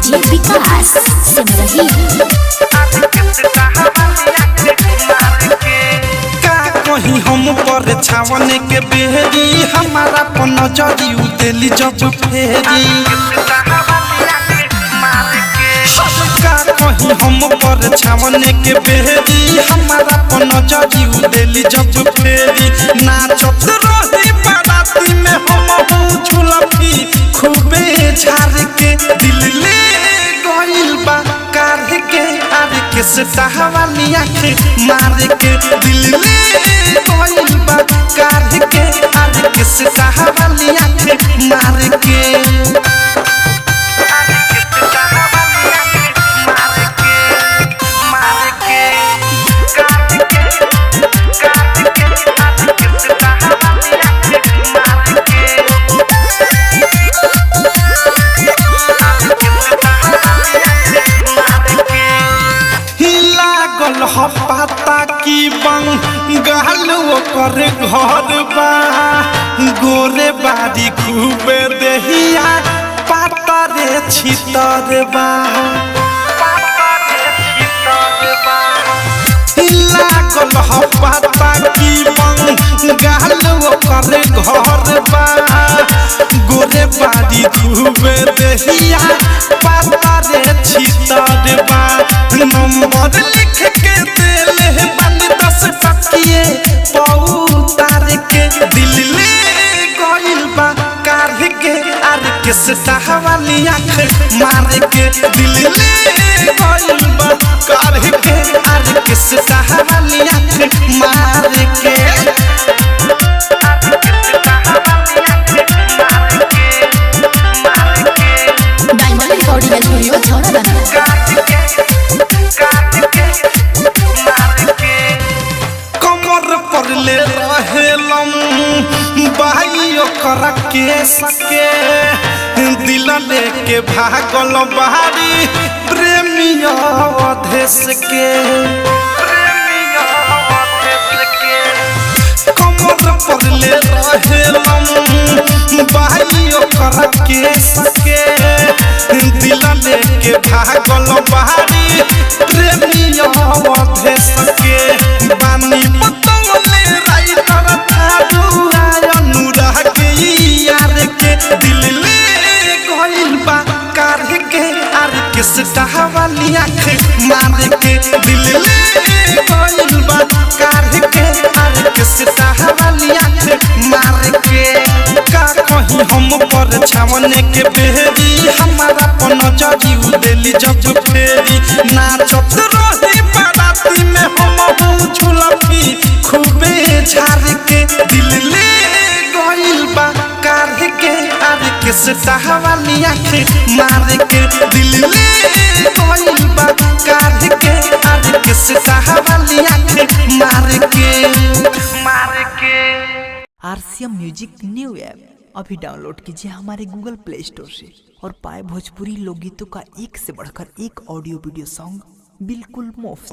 DJ विकास सिमरही कहीं हम पर छावन के बेहरी हमारा पर नजरी उतेली जब फेरी कहीं हम पर छावन के बेहरी हमारा पर नजरी उतेली जब फेरी नाचत रही बाराती में हम झुलफी खूबे झाड़ के दिल ले गइल बा कार के आर के सटावाली आँख मार के दिल ले गइल बा कार के आर के सटावाली आँख मार के पता की बंगाल ओकर घर बा गोरे बारी खूबे देहिया पाता रे छितर बा लागल पता की बंगाल ओकर घर बा गोरे बारी खूबे देहिया पाता रे छितर बा नंबर लिख के देले बंद 10 टकिए पौतार के दिल ले गइल बा कार के आर के सटावाली आँख मार के दिल ले गइल बा कार के आर के सटावाली आँख मार के डायमंड रिकॉर्डिंग स्टूडियो छौड़ा ले रहेलम भाई ओकर के सके दिल लेके भागल बाहरी प्रेमिया अधेश के कमर पर ले रहेलम भाई ओकर के सके दिल लेके भागल बाहरी प्रेमिया अधेश के बानी सटावाली आँख मार के दिल ले गइल बा कार के आर के सटावाली आँख मार के का कहीं हम पर छावन के बेहरी हमारा पर नजरी उतेली जब फेरी नाचत रही बाराती में हम झुलफी खूबे झाड़ के दिल ले गइल बा कार के आर के सटावाली आँख मार के दिल ले गइल बा कार के आर के सटावाली आँख मार के RCM म्यूजिक न्यू ऐप अभी डाउनलोड कीजिए हमारे गूगल प्ले स्टोर से और पाए भोजपुरी लोकगीतों का एक से बढ़कर एक ऑडियो वीडियो सॉन्ग बिल्कुल मुफ्त।